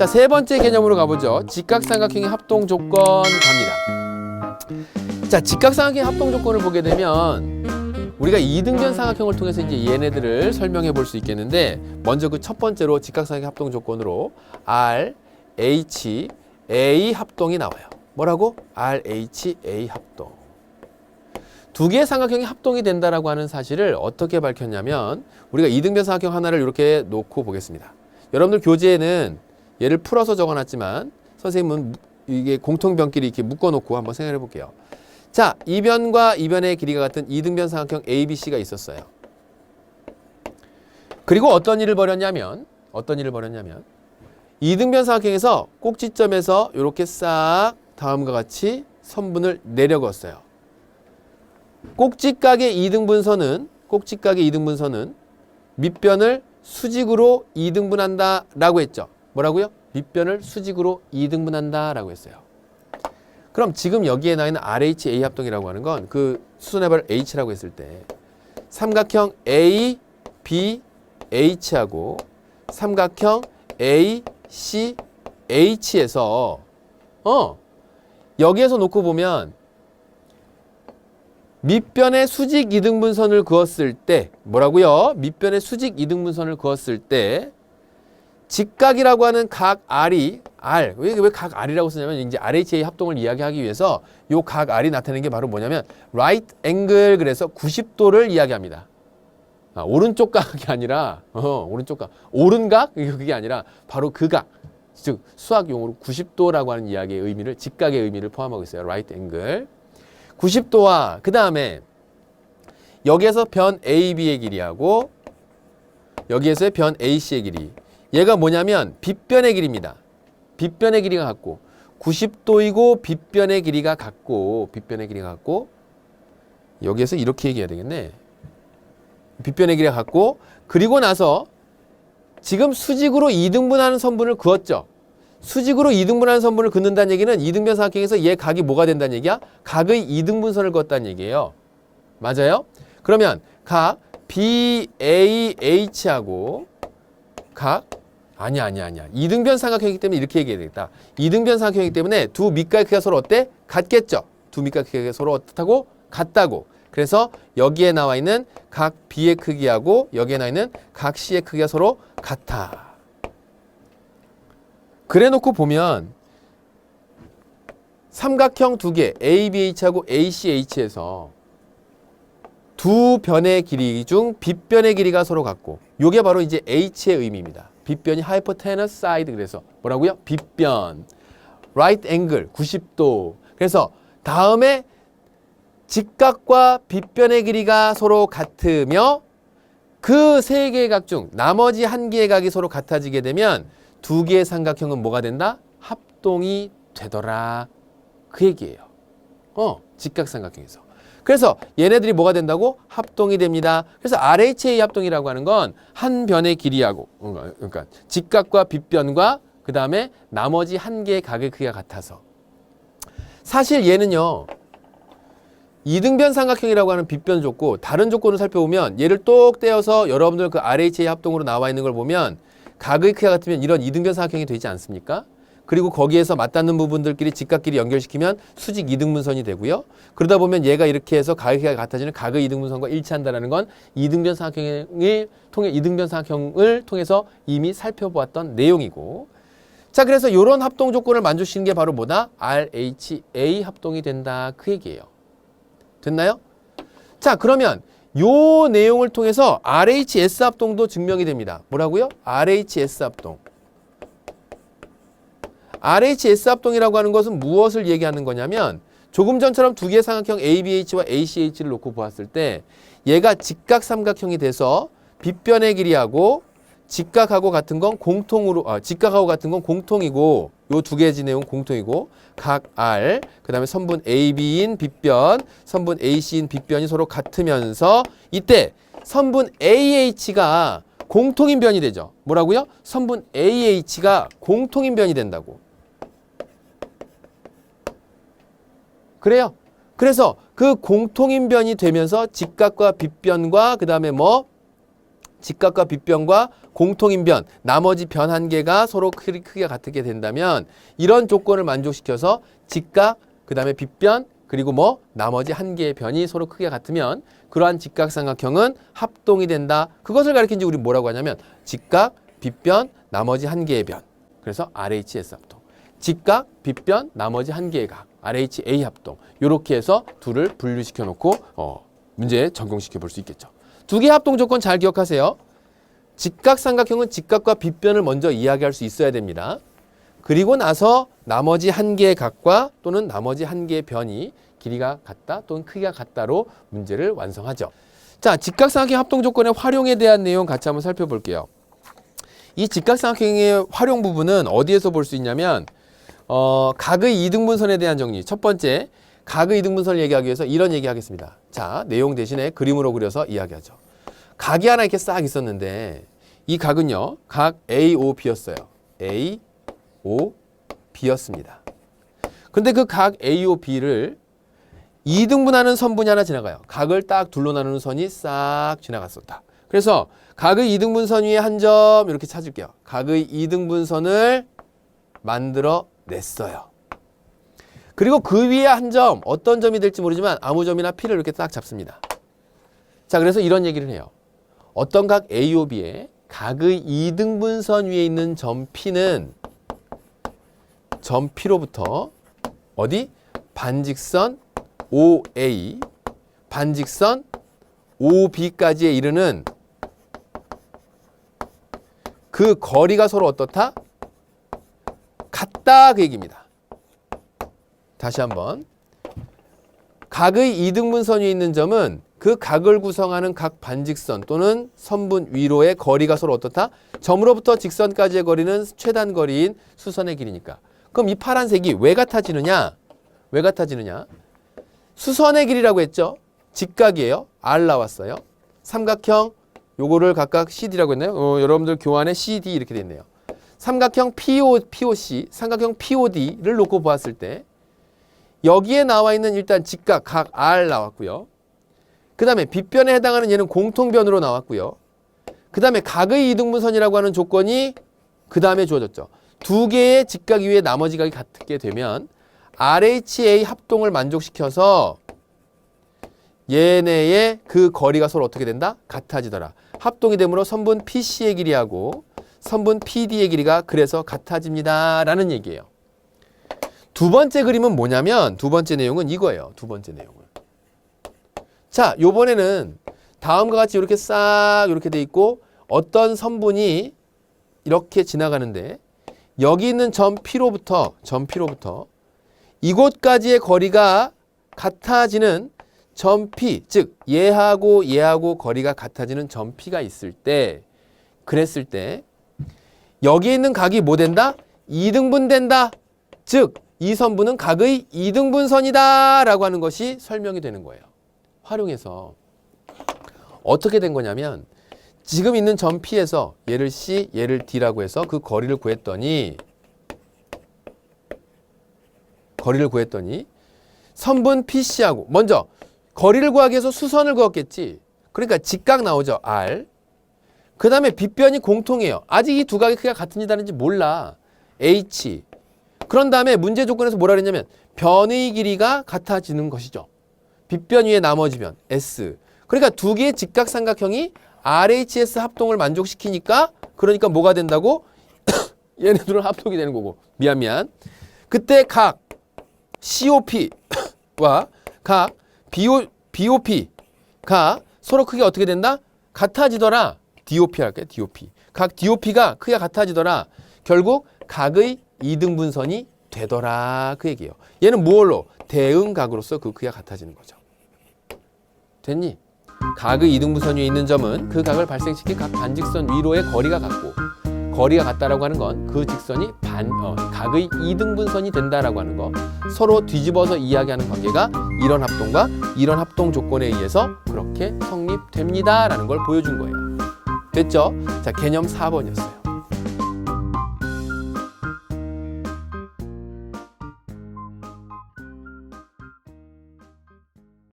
자, 세 번째 개념으로 가보죠. 직각삼각형의 합동 조건 갑니다. 자, 직각삼각형의 합동 조건을 보게 되면 우리가 이등변 삼각형을 통해서 이제 얘네들을 설명해 볼 수 있겠는데, 먼저 그 첫 번째로 직각삼각형 합동 조건으로 R, H, A 합동이 나와요. 뭐라고? R, H, A 합동. 두 개의 삼각형이 합동이 된다라고 하는 사실을 어떻게 밝혔냐면, 우리가 이등변 삼각형 하나를 이렇게 놓고 보겠습니다. 여러분들 교재에는 얘를 풀어서 적어놨지만 선생님은 이게 공통변끼리 이렇게 묶어놓고 한번 생각해 볼게요. 자, 이 변과 이 변의 길이가 같은 이등변 삼각형 ABC가 있었어요. 그리고 어떤 일을 벌였냐면 이등변 삼각형에서 꼭지점에서 이렇게 싹 다음과 같이 선분을 내려그었어요. 꼭지각의 이등분선은 밑변을 수직으로 이등분한다 라고 했죠. 뭐라고요? 밑변을 수직으로 이등분한다 라고 했어요. 그럼 지금 여기에 나와 있는 RHA 합동이라고 하는 건 그 수선해발 H라고 했을 때 삼각형 A, B, H하고 삼각형 A, C, H에서 여기에서 놓고 보면 밑변의 수직 이등분선을 그었을 때 뭐라고요? 밑변의 수직 이등분선을 그었을 때 직각이라고 하는 각 R이 왜 각 R이라고 쓰냐면 이제 RHA 합동을 이야기하기 위해서 요 각 R이 나타내는 게 바로 뭐냐면 right angle, 그래서 90도를 이야기합니다. 오른쪽 각이 아니라 오른쪽 각, 오른각 그게 아니라 바로 그 각, 즉 수학 용어로 90도라고 하는 이야기의 의미를, 직각의 의미를 포함하고 있어요. right angle 90도와 그 다음에 여기에서 변 AB의 길이하고 여기에서의 변 AC의 길이, 얘가 뭐냐면 빗변의 길이입니다. 빗변의 길이가 같고 90도이고 빗변의 길이가 같고 여기에서 이렇게 얘기해야 되겠네. 빗변의 길이가 같고, 그리고 나서 지금 수직으로 이등분하는 선분을 그었죠. 수직으로 이등분하는 선분을 긋는다는 얘기는 이등변 삼각형에서 얘 각이 뭐가 된다는 얘기야? 각의 이등분선을 그었다는 얘기예요. 맞아요? 그러면 각 BAH하고 각 아니야. 이등변 삼각형이기 때문에 이렇게 얘기해야 되겠다. 이등변 삼각형이기 때문에 두 밑각의 크기가 서로 어때? 같겠죠. 두 밑각의 크기가 서로 어떻다고? 같다고. 그래서 여기에 나와 있는 각 B의 크기하고 여기에 나와 있는 각 C의 크기가 서로 같아. 그래 놓고 보면 삼각형 두 개 ABH하고 ACH에서 두 변의 길이 중 빗변의 길이가 서로 같고, 요게 바로 이제 H의 의미입니다. 빗변이 hypotenuse side, 그래서 뭐라고요? 빗변 right angle 90도. 그래서 다음에 직각과 빗변의 길이가 서로 같으며 그 세 개의 각 중 나머지 한 개의 각이 서로 같아지게 되면 두 개의 삼각형은 뭐가 된다? 합동이 되더라. 그 얘기예요. 직각삼각형에서. 그래서 얘네들이 뭐가 된다고? 합동이 됩니다. 그래서 RHA 합동이라고 하는 건 한 변의 길이하고, 그러니까 직각과 빗변과 그 다음에 나머지 한 개의 각의 크기가 같아서, 사실 얘는요 이등변 삼각형이라고 하는 빗변 줬고, 다른 조건을 살펴보면 얘를 똑 떼어서 여러분들 그 RHA 합동으로 나와 있는 걸 보면 각의 크기가 같으면 이런 이등변 삼각형이 되지 않습니까? 그리고 거기에서 맞닿는 부분들끼리 직각끼리 연결시키면 수직 이등분선이 되고요. 그러다 보면 얘가 이렇게 해서 각의 크기가 같아지는 각의 이등분선과 일치한다는 건 이등변 삼각형을 통해서 이미 살펴보았던 내용이고, 자, 그래서 이런 합동 조건을 만족시키는 게 바로 뭐다? RHA 합동이 된다. 그 얘기예요. 됐나요? 자, 그러면 요 내용을 통해서 RHS 합동도 증명이 됩니다. 뭐라고요? RHS 합동. RHS 합동이라고 하는 것은 무엇을 얘기하는 거냐면, 조금 전처럼 두 개의 삼각형 ABH와 ACH를 놓고 보았을 때 얘가 직각삼각형이 돼서 빗변의 길이하고 직각하고 같은 건 공통이고, 요 두 개의 내용 공통이고, 각 R, 그 다음에 선분 AB인 빗변, 선분 AC인 빗변이 서로 같으면서 이때 선분 AH가 공통인 변이 되죠. 뭐라고요? 선분 AH가 공통인 변이 된다고. 그래요. 그래서 그 공통인 변이 되면서 직각과 빗변과 그 다음에 직각과 빗변과 공통인변, 나머지 변 한 개가 서로 크기가 같게 된다면 이런 조건을 만족시켜서 직각, 그 다음에 빗변, 그리고 뭐 나머지 한 개의 변이 서로 크기가 같으면 그러한 직각삼각형은 합동이 된다. 그것을 가리킨지 우리 뭐라고 하냐면 직각, 빗변, 나머지 한 개의 변. 그래서 RHS 합동. 직각, 빗변, 나머지 한 개의 각. RHA 합동. 이렇게 해서 둘을 분류시켜 놓고 문제에 적용시켜 볼 수 있겠죠. 두 개의 합동 조건 잘 기억하세요. 직각삼각형은 직각과 빗변을 먼저 이야기할 수 있어야 됩니다. 그리고 나서 나머지 한 개의 각과 또는 나머지 한 개의 변이 길이가 같다 또는 크기가 같다로 문제를 완성하죠. 자, 직각삼각형 합동 조건의 활용에 대한 내용 같이 한번 살펴볼게요. 이 직각삼각형의 활용 부분은 어디에서 볼 수 있냐면 각의 이등분선에 대한 정리. 첫 번째, 각의 이등분선을 얘기하기 위해서 이런 얘기 하겠습니다. 자, 내용 대신에 그림으로 그려서 이야기하죠. 각이 하나 이렇게 싹 있었는데 이 각은요, 각 AOB였어요. AOB였습니다. 근데 그 각 AOB를 이등분하는 선분이 하나 지나가요. 각을 딱 둘로 나누는 선이 싹 지나갔었다. 그래서 각의 이등분선 위에 한 점 이렇게 찾을게요. 각의 이등분선을 만들어 냈어요. 그리고 그 위에 한 점, 어떤 점이 될지 모르지만 아무 점이나 P를 이렇게 딱 잡습니다. 자, 그래서 이런 얘기를 해요. 어떤 각 AOB에 각의 이등분선 위에 있는 점 P는 점 P로부터 어디? 반직선 OA, 반직선 OB까지에 이르는 그 거리가 서로 어떻다? 같다 그 얘기입니다. 다시 한번. 각의 이등분선 위에 있는 점은 그 각을 구성하는 각 반직선 또는 선분 위로의 거리가 서로 어떻다? 점으로부터 직선까지의 거리는 최단 거리인 수선의 길이니까. 그럼 이 파란색이 왜 같아지느냐? 왜 같아지느냐? 수선의 길이라고 했죠? 직각이에요. R 나왔어요. 삼각형 요거를 각각 CD라고 했나요? 여러분들 교환에 CD 이렇게 돼 있네요. 삼각형 POC, 삼각형 POD를 놓고 보았을 때 여기에 나와 있는 일단 직각 각 R 나왔고요. 그 다음에 빗변에 해당하는 얘는 공통변으로 나왔고요. 그 다음에 각의 이등분선이라고 하는 조건이 그 다음에 주어졌죠. 두 개의 직각 위에 나머지 각이 같게 되면 RHA 합동을 만족시켜서 얘네의 그 거리가 서로 어떻게 된다? 같아지더라. 합동이 되므로 선분 PC의 길이하고 선분 PD의 길이가 그래서 같아집니다. 라는 얘기예요. 두 번째 그림은 뭐냐면 두 번째 내용은 이거예요. 두 번째 내용은. 자, 요번에는 다음과 같이 이렇게 싹 이렇게 돼 있고 어떤 선분이 이렇게 지나가는데 여기 있는 점 P로부터 이곳까지의 거리가 같아지는 점 P, 즉 얘하고 거리가 같아지는 점 P가 있을 때 그랬을 때 여기 있는 각이 뭐 된다? 이등분 된다. 즉 이 선분은 각의 이등분선이다 라고 하는 것이 설명이 되는 거예요. 활용해서 어떻게 된 거냐면 지금 있는 점 P에서 얘를 C, 얘를 D라고 해서 그 거리를 구했더니 선분 PC하고 먼저 거리를 구하기 위해서 수선을 그었겠지. 그러니까 직각 나오죠. R. 그 다음에 빗변이 공통이에요. 아직 이 두 각의 크기가 같은지 다른지 몰라. H. 그런 다음에 문제 조건에서 뭐라 그랬냐면 변의 길이가 같아지는 것이죠. 빗변 위에 나머지 변 S. 그러니까 두 개의 직각삼각형이 RHS 합동을 만족시키니까 그러니까 뭐가 된다고? 얘네들은 합동이 되는 거고. 미안. 그때 각 COP와 각 BOP가 서로 크기가 어떻게 된다? 같아지더라. DOP 할게요. DOP. 각 DOP가 크기가 같아지더라. 결국 각의 이등분선이 되더라. 그 얘기예요. 얘는 무얼로? 대응각으로서 그 크기가 같아지는 거죠. 됐니? 각의 이등분선 위에 있는 점은 그 각을 발생시킨 각 반직선 위로의 거리가 같고 거리가 같다라고 하는 건 그 직선이 각의 이등분선이 된다라고 하는 거. 서로 뒤집어서 이야기하는 관계가 이런 합동과 이런 합동 조건에 의해서 그렇게 성립됩니다라는 걸 보여준 거예요. 됐죠? 자, 개념 4번이었어요.